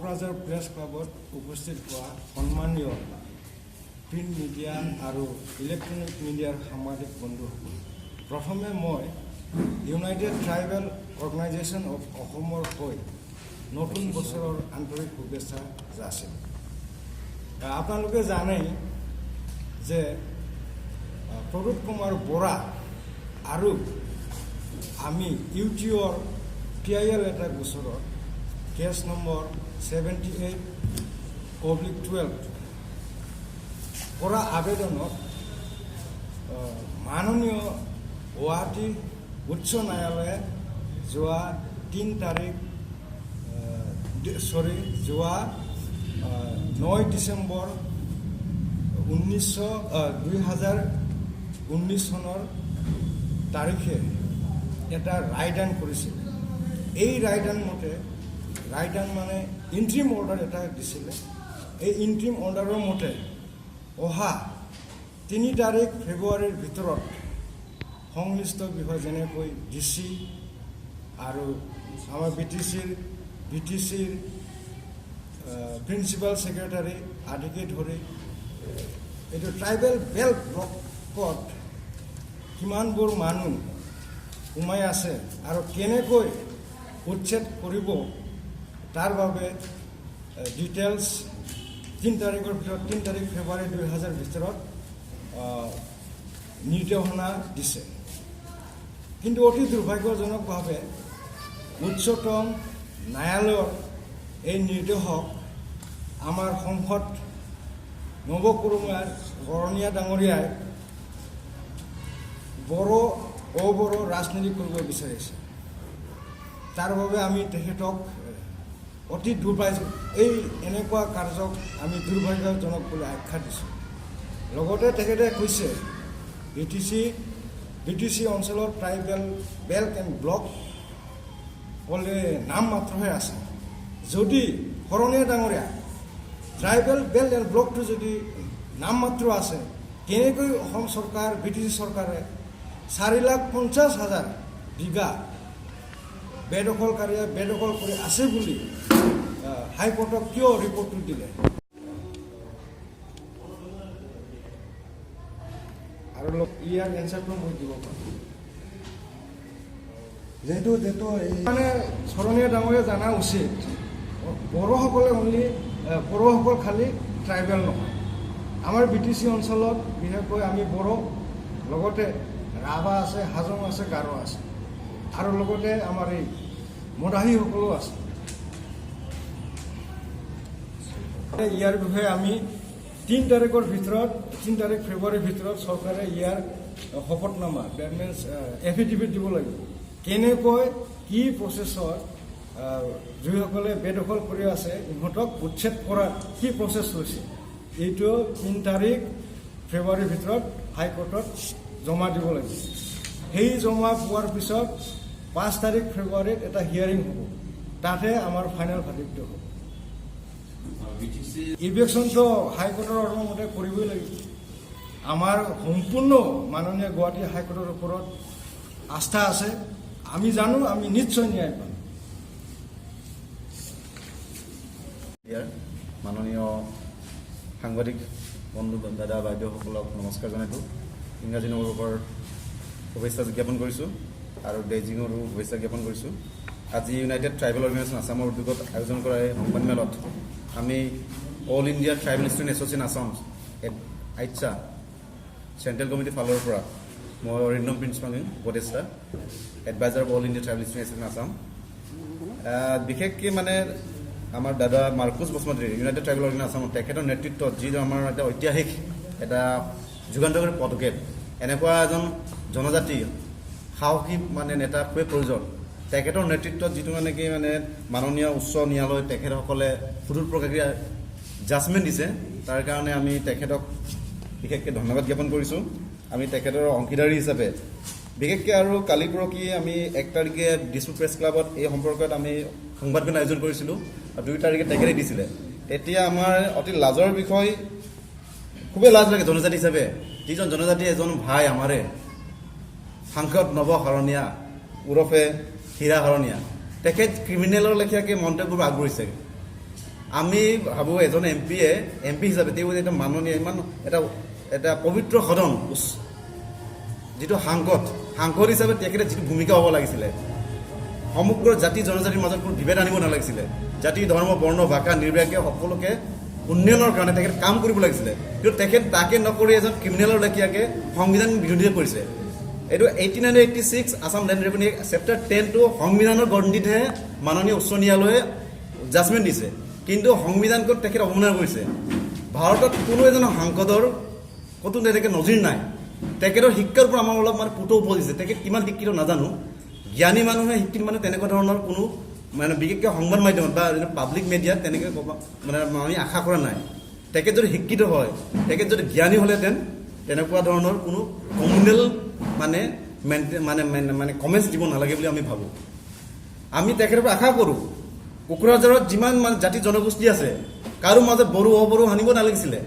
Kokrajhar press ক্লাবত উপস্থিত হোৱা সন্মানীয় প্ৰিণ্ট মিডিয়া আৰু ইলেক্ট্ৰনিক মিডিয়াৰ সাংবাদিক বন্ধুসকল, প্ৰথমে মই ইউনাইটেড ট্ৰাইবেল অৰ্গেনাইজেশ্যন অফ অসমৰ হৈ নতুন বছৰৰ আন্তৰিক শুভেচ্ছা যাচিলোঁ। আপোনালোকে জানেই যে প্ৰদীপ কুমাৰ বৰা আৰু আমি ইউটিউৰ TIL এটা গোচৰত কেছ নম্বৰ 78/12 কৰা আবেদনত মাননীয় গুৱাহাটী উচ্চ ন্যায়ালয়ে যোৱা 9 ডিচেম্বৰ 2019 চনৰ তাৰিখে এটা ৰায়দান কৰিছিল। এই ৰায়দান মতে মানে ইণ্ট্ৰিম অৰ্ডাৰ এটা দিছিলে। এই ইণ্ট্ৰিম অৰ্ডাৰৰ মতে অহা 3 তাৰিখ ফেব্ৰুৱাৰীৰ ভিতৰত সংশ্লিষ্ট বিষয় যেনেকৈ DC আৰু আমাৰ BTCৰ প্ৰিন্সিপাল ছেক্ৰেটাৰী আদিকে ধৰি এইটো ট্ৰাইবেল বেল্ট ব্লকত কিমানবোৰ মানুহ সোমাই আছে আৰু কেনেকৈ উচ্ছেদ কৰিব তাৰ বাবে ডিটেইলছ 3 তাৰিখৰ ভিতৰত 3 তাৰিখ ফেব্ৰুৱাৰী 2000 ভিতৰত নিৰ্দেশনা দিছে। কিন্তু অতি দুৰ্ভাগ্যজনকভাৱে উচ্চতম ন্যায়ালয়ৰ এই নিৰ্দেশক আমাৰ সংসদ বৰণীয়া ডাঙৰীয়াই বড়ো ৰাজনীতি কৰিব বিচাৰিছে। তাৰ বাবে আমি তেখেতক অতি এই এনেকুৱা কাৰ্যক আমি দুৰ্ভাগ্যজনক বুলি আখ্যা দিছোঁ। লগতে তেখেতে কৈছে BTC অঞ্চলত ট্ৰাইবেল বেল্ট এণ্ড ব্লক ক'লে নাম মাত্ৰহে আছে। যদি শৰণীয়া ডাঙৰীয়া ট্ৰাইবেল বেল্ট এণ্ড ব্লকটো যদি নাম মাত্ৰ আছে, কেনেকৈ অসম চৰকাৰ BTC চৰকাৰে 4,50,000 বিঘা বেদখল কৰি আছে বুলি হাইকোৰ্টক কিয় ৰিপৰ্টটো দিলে? আৰু ইয়াৰ এনচাৰটো মই দিব পাৰোঁ। যিহেতু মানে শৰণীয়া ডাঙৰীয়া জানা উচিত, বড়োসকল খালি ট্ৰাইবেল নহয়। আমাৰ BTC অঞ্চলত বিশেষকৈ আমি বড়ো, লগতে ৰাভা আছে, হাজং আছে, গাৰো আছে, আৰু লগতে আমাৰ এই মদাহীসকলো আছে। ইয়াৰ বিষয়ে আমি 3 তাৰিখ ফেব্ৰুৱাৰীৰ ভিতৰত চৰকাৰে ইয়াৰ শপতনামা এফিডেভিট দিব লাগিব। কেনেকৈ কি প্ৰচেছৰ যিসকলে বেদখল কৰি আছে ইহঁতক উচ্ছেদ কৰাৰ কি প্ৰচেছ হৈছে, এইটো 3 তাৰিখ ফেব্ৰুৱাৰীৰ ভিতৰত হাইকোৰ্টত জমা দিব লাগিব। সেই জমা পোৱাৰ পিছত 5 তাৰিখ ফেব্ৰুৱাৰীত এটা হিয়াৰিং হ'ব, তাতে আমাৰ ফাইনেল ভাৰ্ডিক্ট হ'ব। ইভিকশ্যনটো হাইকোৰ্টৰ অৰ্ডাৰ মতে কৰিবই লাগিব। আমাৰ সম্পূৰ্ণ মাননীয় গুৱাহাটী হাইকোৰ্টৰ ওপৰত আস্থা আছে। আমি জানো আমি নিশ্চয় ন্যায় পাম। মাননীয় সাংবাদিক বন্ধু দাদা বাইদেউসকলক নমস্কাৰ জনাইছোঁ। ইংৰাজী নৱবৰ্ষৰ শুভেচ্ছা জ্ঞাপন কৰিছোঁ আৰু ডেইজিঙৰো শুভেচ্ছা জ্ঞাপন কৰিছোঁ। আজি ইউনাইটেড ট্ৰাইবেল অৰ্গেনাইজেশ্যন আছামৰ উদ্যোগত আয়োজন কৰা এই সংবাদমেলত আমি all India tribal student association Assam আইটছা চেণ্ট্ৰেল কমিটিৰ ফালৰ পৰা মই অৰিন্দম প্ৰিন্সিপাল উপদেষ্টা advisor of all India tribal student association Assam. বিশেষকৈ মানে আমাৰ দাদা Markus Basumatary united tribal organisation আছামৰ তেখেতৰ নেতৃত্বত যি আমাৰ এটা ঐতিহাসিক এটা যুগান্তকাৰী পদক্ষেপ, এনেকুৱা এজন জনজাতি সাহসী মানে নেতা খুবেই প্ৰয়োজন। তেখেতৰ নেতৃত্বত যিটো মানে কি মাননীয় উচ্চ ন্যায়ালয় তেখেতসকলে সুদূৰ প্ৰকাশী জাজমেণ্ট দিছে, তাৰ কাৰণে আমি তেখেতক বিশেষকৈ ধন্যবাদ জ্ঞাপন কৰিছোঁ। আমি তেখেতৰ অংশীদাৰী হিচাপে বিশেষকৈ আৰু কালি পৰহি আমি 1 তাৰিখে দিছপুৰ প্ৰেছ ক্লাবত এই সম্পৰ্কত আমি সংবাদমেল আয়োজন কৰিছিলোঁ আৰু 2 তাৰিখে তেখেতে দিছিলে। এতিয়া আমাৰ অতি লাজৰ বিষয়, খুবেই লাজ লাগে জনজাতি হিচাপে, যিজন জনজাতি এজন ভাই আমাৰে সাংসদ নৱ শৰণীয়া ওৰফে হীৰা শৰণীয়া, তেখেত ক্ৰিমিনেলৰ লেখীয়াকৈ মন্তব্যবোৰ আগবঢ়িছে। আমি ভাবোঁ এজন এম পি হিচাপে তেওঁ এটা মাননীয় ইমান এটা পবিত্ৰ সদন যিটো সাংসদ হিচাপে তেখেতে যিটো ভূমিকা হ'ব লাগিছিলে, সমগ্ৰ জাতি জনজাতিৰ মাজত কোনো বিভেদ আনিব নালাগিছিলে, জাতি ধৰ্ম বৰ্ণ ভাষা নিৰ্বিশেষে সকলোকে উন্নয়নৰ কাৰণে তেখেতে কাম কৰিব লাগিছিলে। কিন্তু তেখেত তাকে নকৰি এজন ক্ৰিমিনেলৰ লেখীয়াকৈ সংবিধান বিৰোধীয়ে কৰিছে। এইটো 1886 আছাম লেণ্ড ৰেভিনিউ চেপ্টাৰ 10টো সংবিধানৰ গণ্ডিতহে মাননীয় উচ্চ ন্যায়ালয়ে জাজমেণ্ট দিছে, কিন্তু সংবিধানখন তেখেতে অৱমাননা কৰিছে। ভাৰতত কোনো এজন সাংসদৰ ক'তো তেনেকৈ নজিৰ নাই। তেখেতৰ শিক্ষাৰ পৰা আমাৰ অলপ মানে পুতৌ উপজিছে। তেখেত কিমান শিক্ষিত নাজানো, জ্ঞানী মানুহে শিক্ষিত মানে তেনেকুৱা ধৰণৰ কোনো মানে বিশেষকৈ সংবাদ মাধ্যমত বা পাব্লিক মিডিয়াত তেনেকৈ মানে আমি আশা কৰা নাই। তেখেত যদি শিক্ষিত হয়, তেখেত যদি জ্ঞানী হ'লেহেঁতেন তেনেকুৱা ধৰণৰ কোনো কমিউনেল মানে কমেণ্টছ দিব নালাগে বুলি আমি ভাবোঁ। আমি তেখেতৰ পৰা আশা কৰোঁ কোকৰাঝাৰত যিমান মানে জাতি জনগোষ্ঠী আছে কাৰো মাজত বড়ো অবড়ো সানিব নালাগিছিলে।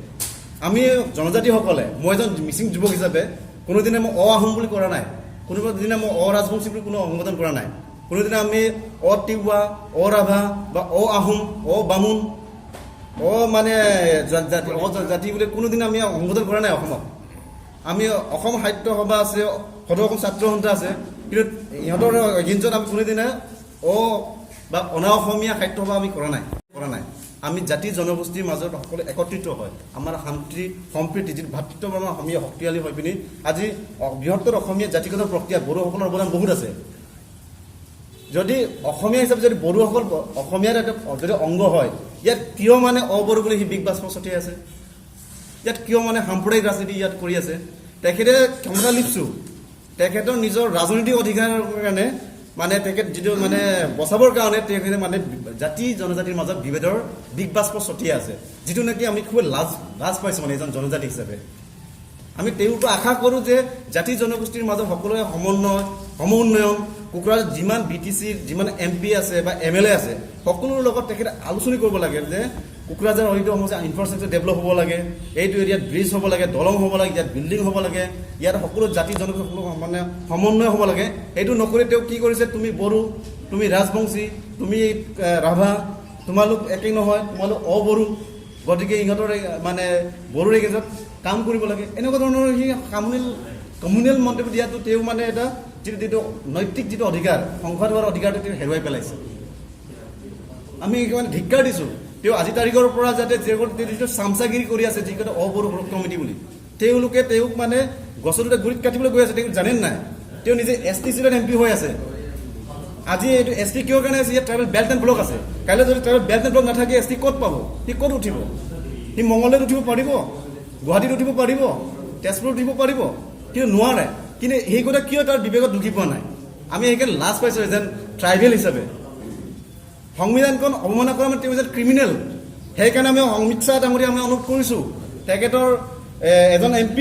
আমি জনজাতিসকলে, মই এজন মিচিং যুৱক হিচাপে কোনোদিনে মই আহোম বুলি কৰা নাই, কোনোদিনে মই ৰাজবংশী বুলি কোনো সংবোধন কৰা নাই। কোনোদিনে আমি তিৱা ৰাভা বা আহোম বামুণ মানে জাতি বুলি কোনোদিনে আমি সংবোধন কৰা নাই অসমত। আমি অসম সাহিত্য সভা আছে, সদৌ অসম ছাত্ৰ সন্থা আছে, কিন্তু ইহঁতৰ এগেইনষ্টত আমি কোনোদিনে বা অনা অসমীয়া সাহিত্য সভা আমি কৰা নাই। আমি জাতি জনগোষ্ঠীৰ মাজত সকলো একত্ৰিত হয়, আমাৰ শান্তি সম্প্ৰীতি যিটো ভাতৃত্বভাৱ অসমীয়া শক্তিশালী হৈ পিনি আজি বৃহত্তৰ অসমীয়া জাতিগত প্ৰক্ৰিয়াত বড়োসকলৰ অৱদান বহুত আছে। যদি অসমীয়া হিচাপে যদি বড়োসকল অসমীয়াৰ এটা যদি অংগ হয়, ইয়াত কিয় মানে অবড়ো বুলি সি বিগ বাষ্প ছটিয়াই আছে? ইয়াত কিয় মানে সাম্প্ৰদায়িক ৰাজনীতি ইয়াত কৰি আছে? তেখেতে ক্ষমতা লিপছো, তেখেতৰ নিজৰ ৰাজনৈতিক অধিকাৰৰ কাৰণে মানে তেখেত যিটো মানে বচাবৰ কাৰণে তেখেতে মানে জাতি জনজাতিৰ মাজত বিভেদৰ বিগ বাষ্প ছটিয়াই আছে, যিটো নেকি আমি খুব লাজ পাইছোঁ মানে এজন জনজাতি হিচাপে। আমি তেওঁৰ পৰা আশা কৰোঁ যে জাতি জনগোষ্ঠীৰ মাজত সকলোৱে সমন্বয় উন্নয়ন, কোকৰাঝাৰত যিমান BTCৰ যিমান MP আছে বা MLA আছে সকলোৰ লগত তেখেতে আলোচনা কৰিব লাগে যে কোকৰাঝাৰ হয়তো সমস্যা ইনফ্ৰাষ্ট্ৰাকচাৰ ডেভেলপ হ'ব লাগে, এইটো এৰিয়াত ব্ৰিজ হ'ব লাগে, দলং হ'ব লাগে, ইয়াত বিল্ডিং হ'ব লাগে, ইয়াত সকলো জাতি জনগোষ্ঠী সকলো মানে সমন্বয় হ'ব লাগে। এইটো নকৰি তেওঁ কি কৰিছে, তুমি বড়ো, তুমি ৰাজবংশী, তুমি ৰাভা, তোমালোক একেই নহয়, তোমালোক অবড়ো, গতিকে ইহঁতৰ মানে বড়োৰ এগেইনষ্টত কাম কৰিব লাগে, এনেকুৱা ধৰণৰ সি কমিউনেল মন্তব্য দিয়াটো তেওঁ মানে এটা যিটো নৈতিক যিটো অধিকাৰ, সংসদ হোৱাৰ অধিকাৰটো তেওঁ হেৰুৱাই পেলাইছে। আমি মানে ধিক্কাৰ দিছোঁ তেওঁ আজি তাৰিখৰ পৰা যাতে যিটো চামচাগিৰি কৰি আছে যিকেইটা অবড়ো সুৰক্ষা কমিটি বুলি, তেওঁলোকে তেওঁক মানে গছৰ দুটা গুৰিত কাটিবলৈ গৈ আছে। তেওঁ জানেন নাই তেওঁ নিজে ST চিটত MP হৈ আছে। আজি এইটো ST কিয় কাৰণে আছে? ইয়াত ট্ৰাইবেল বেল্ট এণ্ড ব্লক আছে। কাইলৈ যদি ট্ৰাইবেল বেল্ট এণ্ড ব্লক নাথাকে ST ক'ত পাব? সি ক'ত উঠিব? সি মংগলদৈত উঠিব পাৰিব, গুৱাহাটীত উঠিব পাৰিব, তেজপুৰত উঠিব পাৰিব, কিন্তু নোৱাৰে। কিন্তু সেই কথা কিয় তাৰ বিবেকত ঢুকি পোৱা নাই? আমি সেইকাৰণে লাজ পাইছোঁ এজন ট্ৰাইবেল হিচাপে। সংবিধানখন অৱমাননা কৰা মানে তেওঁ এজন ক্ৰিমিনেল। সেইকাৰণে আমি অমিত শ্বাহ ডাঙৰীয়া আমি অনুৰোধ কৰিছোঁ তেখেতৰ এজন MP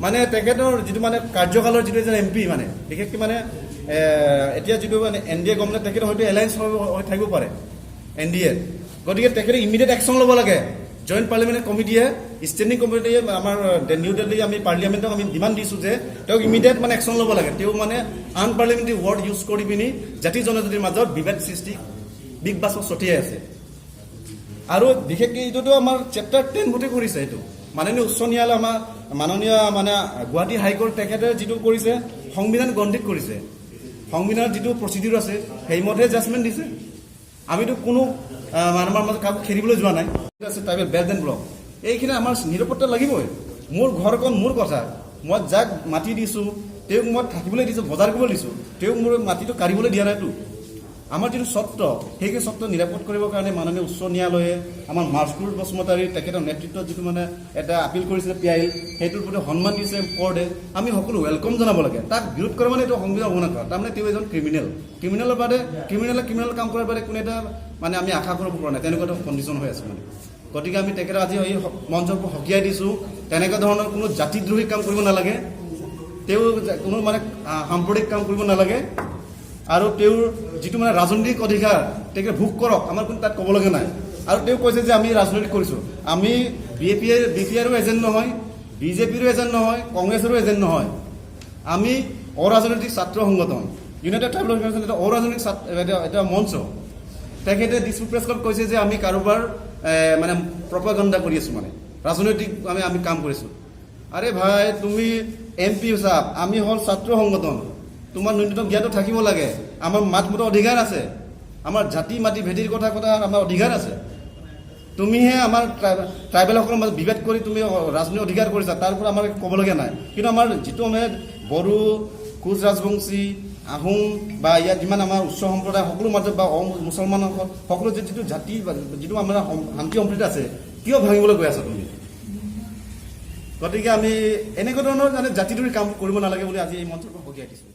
মানে তেখেতৰ যিটো মানে কাৰ্যকালৰ যিটো এজন MP মানে বিশেষকৈ মানে এতিয়া যিটো মানে NDA গভৰ্ণমেণ্ট তেখেতৰ হয়তো এলায়েন্স হৈ থাকিব পাৰে NDA, গতিকে তেখেতে ইমিডিয়েট একশ্যন ল'ব লাগে। জইণ্ট পাৰ্লিয়ামেণ্ট কমিটিয়ে ষ্টেণ্ডিং কমিটিয়ে আমাৰ নিউ দিল্লী আমি পাৰ্লিয়ামেণ্টক আমি ডিমাণ্ড দিছোঁ যে তেওঁক ইমিডিয়েট মানে একশ্যন ল'ব লাগে। তেওঁ মানে আনপাৰ্লিয়ামেণ্টাৰী ৱৰ্ড ইউজ কৰি পিনি জাতি জনজাতিৰ মাজত বিভেদ সৃষ্টি বিগ বাছ ছটিয়াই আছে। আৰু বিশেষকৈ এইটোতো আমাৰ চেপ্টাৰ 10 গোটেই কৰিছে। এইটো মাননীয় উচ্চ ন্যায়ালয় আমাৰ মাননীয় মানে গুৱাহাটী হাইকোৰ্ট তেখেতে যিটো কৰিছে সংবিধান গণ্ডিত কৰিছে, সংবিধানৰ যিটো প্ৰচিডিউৰ আছে সেইমতে জাজমেণ্ট দিছে। আমিতো কোনো মানুহৰ মাজত কাকো খেলিবলৈ যোৱা নাই। আছে ট্ৰাইবেল বেল্ট এণ্ড ব্লক, এইখিনি আমাৰ নিৰাপত্তা লাগিবই। মোৰ ঘৰখন মোৰ কথা, মই যাক মাটি দিছোঁ তেওঁক মই থাকিবলৈ দিছোঁ, বজাৰ কৰিবলৈ দিছোঁ, তেওঁক মোৰ মাটিটো কাঢ়িবলৈ দিয়া নাইতো। আমাৰ যিটো স্বত্ব সেই স্বত্ব নিৰাপদ কৰিবৰ কাৰণে মাননীয় উচ্চ ন্যায়ালয়ে আমাৰ মাৰ্চকুল বসুমতাৰীৰ তেখেতৰ নেতৃত্বত যিটো মানে এটা আপিল কৰিছিলে PIL, সেইটোৰ প্ৰতি সন্মান দিছে কোৰ্টে। আমি সকলো ৱেলকাম জনাব লাগে। তাক বিৰোধ কৰা মানে এইটো সংবিধান অৱমাননা কৰা, তাৰমানে তেওঁ এজন ক্ৰিমিনেলৰ বাদে ক্ৰিমিনেল কাম কৰাৰ বাদে কোনো এটা মানে আমি আশা কৰিব পৰা নাই, তেনেকুৱা এটা কণ্ডিশ্যন হৈ আছে মানে। গতিকে আমি তেখেতে আজি এই মঞ্চৰ পৰা সকীয়াই দিছোঁ, তেনেকুৱা ধৰণৰ কোনো জাতিদ্ৰোহী কাম কৰিব নালাগে, তেওঁ কোনো মানে সাম্প্ৰদায়িক কাম কৰিব নালাগে। আৰু তেওঁৰ যিটো মানে ৰাজনৈতিক অধিকাৰ তেখেতে ভোগ কৰক, আমাৰ কোনো তাত ক'বলগীয়া নাই। আৰু তেওঁ কৈছে যে আমি ৰাজনৈতিক কৰিছোঁ, আমি BPRৰো এজেণ্ট নহয়, BJPৰো এজেণ্ট নহয়, কংগ্ৰেছৰো এজেণ্ট নহয়। আমি অৰাজনৈতিক ছাত্ৰ সংগঠন, ইউনাইটেড ট্ৰাইবেল অৰ্গেনাইজেশ্যন এটা অৰাজনৈতিক এটা মঞ্চ। তেখেতে দিছপুৰ প্ৰেছ ক্লাবত কৈছে যে আমি কাৰোবাৰ মানে প্ৰপাগাণ্ডা কৰি আছোঁ, মানে ৰাজনৈতিক আমি কাম কৰিছোঁ। আৰে ভাই, তুমি MP চাপ, আমি হ'ল ছাত্ৰ সংগঠন, তোমাৰ ন্যূনতম জ্ঞানটো থাকিব লাগে। আমাৰ মাত মতৰ অধিকাৰ আছে, আমাৰ জাতি মাটি ভেটিৰ কথা আমাৰ অধিকাৰ আছে। তুমিহে আমাৰ ট্ৰাইবেলসকলৰ মাজত বিভেদ কৰি তুমি ৰাজনৈতিক অধিকাৰ কৰিছা, তাৰ পৰা আমাৰ ক'বলগীয়া নাই। কিন্তু আমাৰ যিটো মানে বড়ো, কোচ ৰাজবংশী, আহোম বা ইয়াত যিমান আমাৰ উচ্চ সম্প্ৰদায় সকলোৰ মাজত বা মুছলমান সকলো যিটো জাতি যিটো আমাৰ শান্তি সম্প্ৰীতি আছে, কিয় ভাঙিবলৈ গৈ আছা তুমি? গতিকে আমি এনেকুৱা ধৰণৰ জাতিটোৰ কাম কৰিব নালাগে বুলি আজি এই মঞ্চৰ পৰা বকিয়াই দিছোঁ।